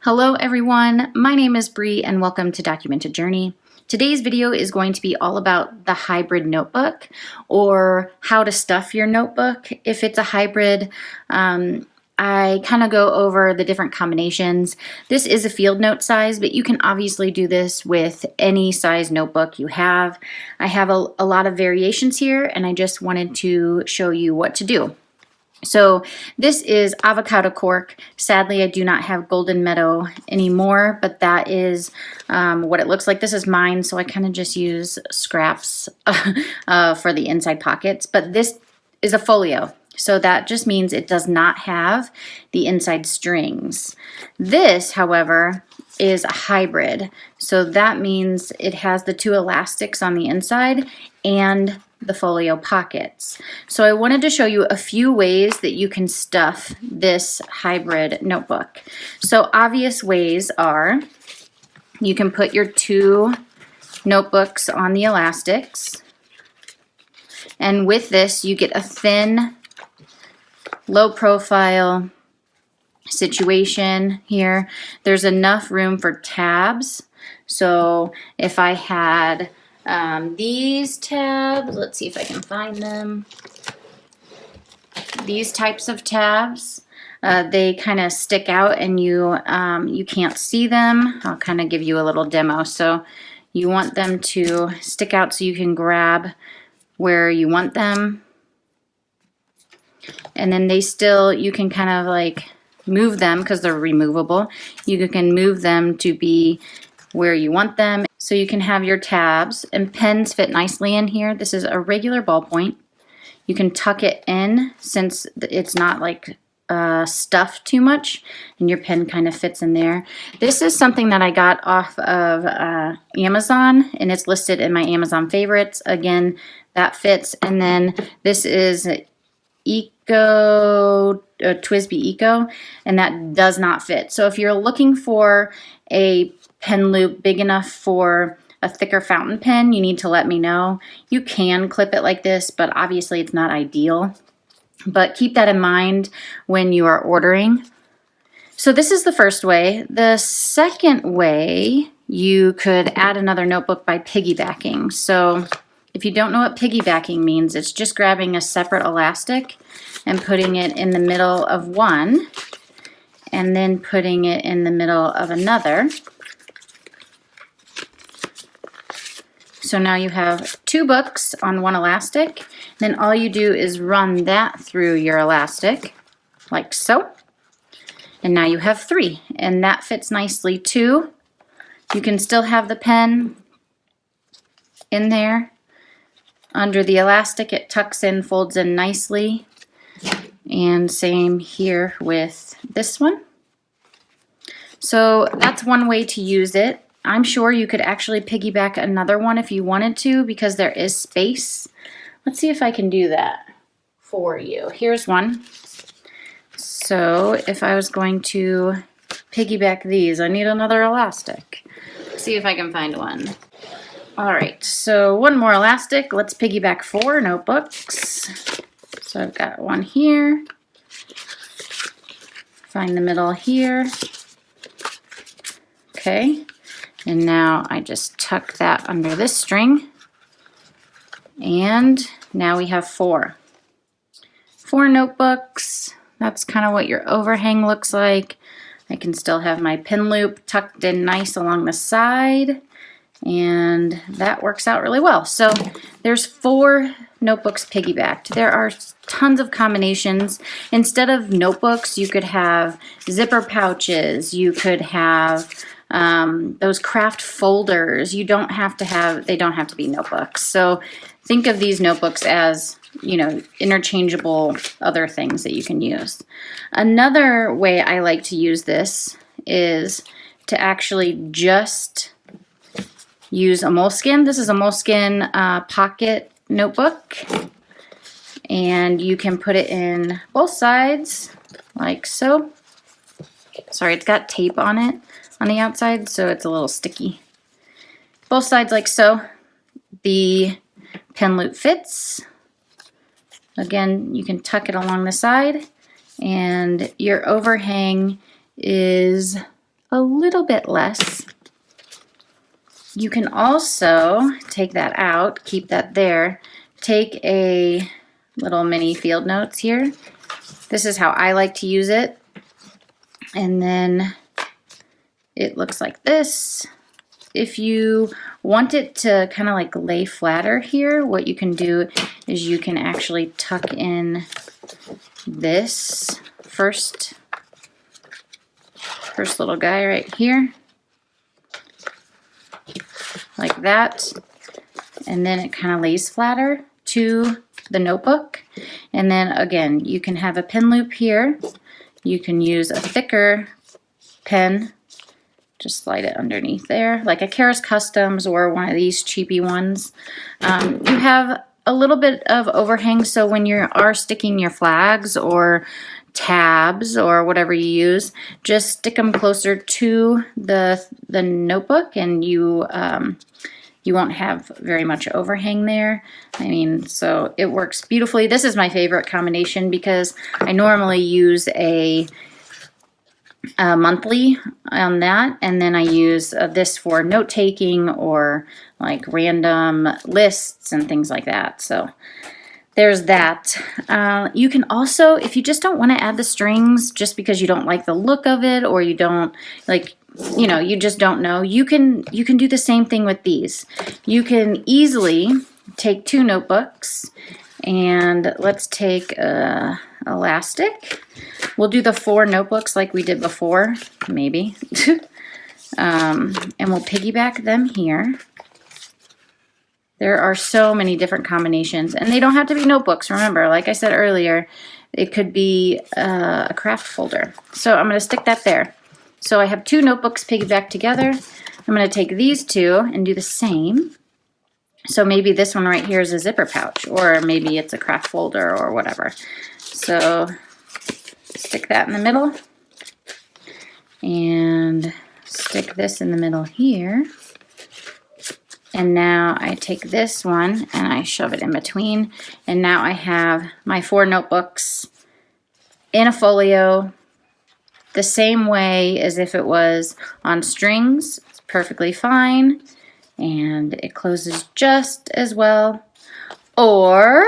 Hello everyone, my name is Bree and welcome to Documented Journey. Today's video is going to be all about the hybrid notebook, or how to stuff your notebook if it's a hybrid. I kind of go over the different combinations. This is a field note size, but you can obviously do this with any size notebook you have. I have a lot of variations here, and I just wanted to show you what to do. So this is Avocado Cork. Sadly, I do not have Golden Meadow anymore, but that is what it looks like. This is mine, so I kind of just use scraps for the inside pockets. But this is a folio, so that just means it does not have the inside strings. This, however, is a hybrid, so that means it has the two elastics on the inside and the folio pockets. So I wanted to show you a few ways that you can stuff this hybrid notebook. So obvious ways are, you can put your two notebooks on the elastics, and with this you get a thin, low profile situation here. There's enough room for tabs. So if I had these tabs, let's see if I can find them. These types of tabs, they kind of stick out and you can't see them. I'll kind of give you a little demo. So you want them to stick out so you can grab where you want them. And then they still, you can kind of like move them because they're removable. You can move them to be where you want them. So you can have your tabs, and pens fit nicely in here. This is a regular ballpoint. You can tuck it in since it's not like stuffed too much, and your pen kind of fits in there. This is something that I got off of Amazon, and it's listed in my Amazon favorites. Again, that fits. And then this is TWSBI Eco, and that does not fit. So if you're looking for a pen loop big enough for a thicker fountain pen, you need to let me know. You can clip it like this, but obviously it's not ideal. But keep that in mind when you are ordering. So this is the first way. The second way, you could add another notebook by piggybacking. So if you don't know what piggybacking means, it's just grabbing a separate elastic and putting it in the middle of one, and then putting it in the middle of another. So now you have two books on one elastic. Then all you do is run that through your elastic, like so. And now you have three, and that fits nicely too. You can still have the pen in there. Under the elastic, it tucks in, folds in nicely. And same here with this one. So that's one way to use it. I'm sure you could actually piggyback another one if you wanted to, because there is space. Let's see if I can do that for you. Here's one. So if I was going to piggyback these, I need another elastic. Let's see if I can find one. All right, so one more elastic. Let's piggyback 4 notebooks. So I've got one here. Find the middle here. Okay. And now I just tuck that under this string, and now we have 4 notebooks. That's kind of what your overhang looks like. I can still have my pin loop tucked in nice along the side, and that works out really well. So there's 4 notebooks piggybacked. There are tons of combinations. Instead of notebooks, you could have zipper pouches. You could have those craft folders. They don't have to be notebooks. So think of these notebooks as, interchangeable other things that you can use. Another way I like to use this is to actually just use a Moleskin. This is a Moleskin pocket notebook, and you can put it in both sides like so. Sorry, it's got tape on it on the outside, so it's a little sticky. Both sides like so. The pen loop fits. Again, you can tuck it along the side, and your overhang is a little bit less. You can also take that out, keep that there, take a little mini field notes here. This is how I like to use it. And then it looks like this. If you want it to kind of like lay flatter here, what you can do is you can actually tuck in this first little guy right here, like that, and then it kind of lays flatter to the notebook. And then again, you can have a pen loop here. You can use a thicker pen, just slide it underneath there, like a Karas Customs or one of these cheapy ones. You have a little bit of overhang, so when you are sticking your flags or tabs or whatever you use, just stick them closer to the notebook, and you won't have very much overhang there. I mean, so it works beautifully. This is my favorite combination because I normally use a monthly on that, and then I use this for note taking or like random lists and things like that. So there's that. You can also, if you just don't want to add the strings just because you don't like the look of it, or you don't like, you know, you just don't know, you can do the same thing with these. You can easily take two notebooks, and let's take elastic. We'll do the 4 notebooks like we did before, maybe. And we'll piggyback them here. There are so many different combinations, and they don't have to be notebooks. Remember, like I said earlier, it could be a craft folder. So I'm going to stick that there. So I have 2 notebooks piggybacked together. I'm going to take these 2 and do the same. So maybe this one right here is a zipper pouch, or maybe it's a craft folder or whatever. So stick that in the middle, and stick this in the middle here. And now I take this one and I shove it in between, and now I have my 4 notebooks in a folio the same way as if it was on strings. It's perfectly fine, and it closes just as well. Or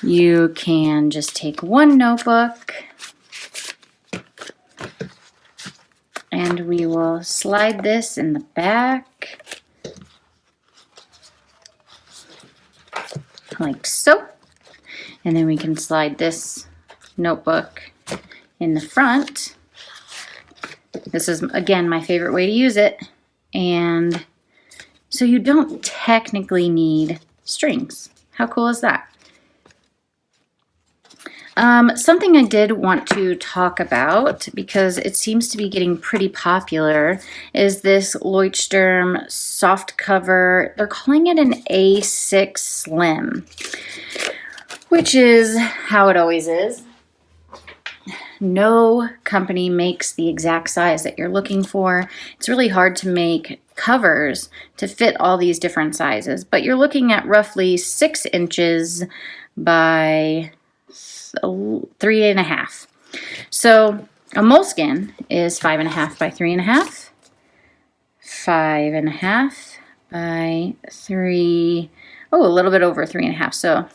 you can just take one notebook, and we will slide this in the back like so. And then we can slide this notebook in the front. This is, again, my favorite way to use it. And so you don't technically need strings. How cool is that? Something I did want to talk about, because it seems to be getting pretty popular, is this Leuchtturm soft cover. They're calling it an A6 Slim, which is how it always is. No company makes the exact size that you're looking for. It's really hard to make covers to fit all these different sizes, but you're looking at roughly 6 inches by 3.5. So a Moleskin is 5.5 by 3.5, 5.5 by 3, oh, a little bit over 3.5. So,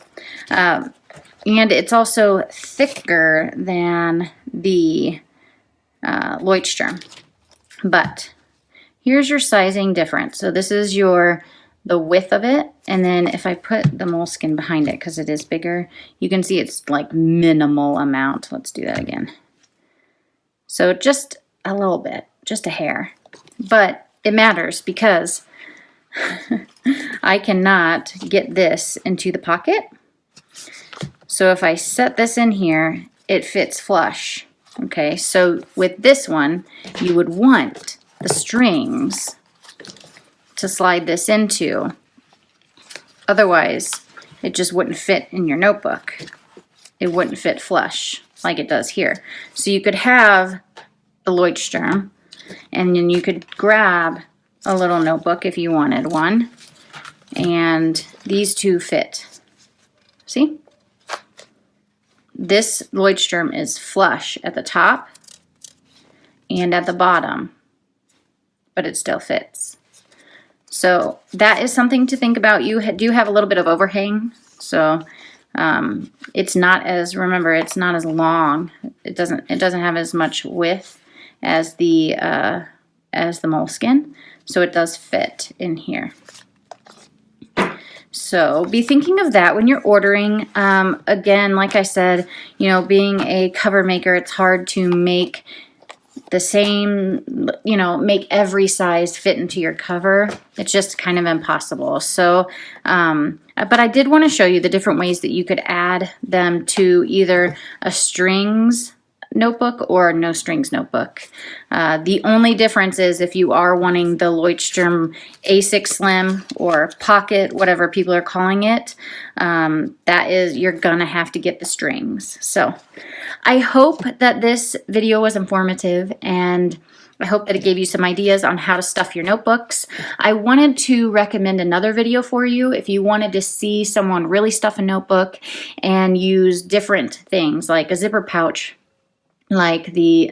and it's also thicker than the Leuchtturm. But here's your sizing difference. So this is the width of it, and then if I put the Moleskin behind it, because it is bigger, you can see it's like minimal amount. Let's do that again. So just a little bit, just a hair. But it matters because I cannot get this into the pocket. So if I set this in here, it fits flush. Okay, so with this one, you would want the strings to slide this into. Otherwise, it just wouldn't fit in your notebook. It wouldn't fit flush like it does here. So you could have the Leuchtturm, and then you could grab a little notebook if you wanted one, and these 2 fit. See? This Leuchtturm is flush at the top, and at the bottom, but it still fits. So that is something to think about. You do have a little bit of overhang, so it's not as, remember, it's not as long. It doesn't have as much width as the Moleskin, so it does fit in here. So be thinking of that when you're ordering. Again, like I said, you know, being a cover maker, it's hard to make the same, you know, make every size fit into your cover. It's just kind of impossible. So, but I did want to show you the different ways that you could add them to either a strings notebook or no strings notebook. The only difference is if you are wanting the Leuchtturm A6 Slim or Pocket, whatever people are calling it, that is, you're gonna have to get the strings. So I hope that this video was informative, and I hope that it gave you some ideas on how to stuff your notebooks. I wanted to recommend another video for you if you wanted to see someone really stuff a notebook and use different things like a zipper pouch, like the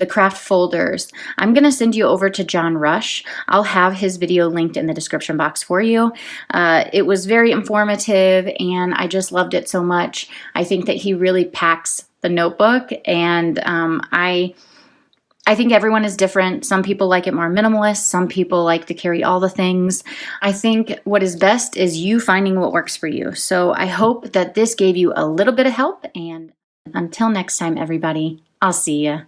craft folders. I'm gonna send you over to John Rush. I'll have his video linked in the description box for you. It was very informative, and I just loved it so much. I think that he really packs the notebook, and I think everyone is different. Some people like it more minimalist. Some people like to carry all the things. I think what is best is you finding what works for you. So I hope that this gave you a little bit of help, and until next time, everybody, I'll see you.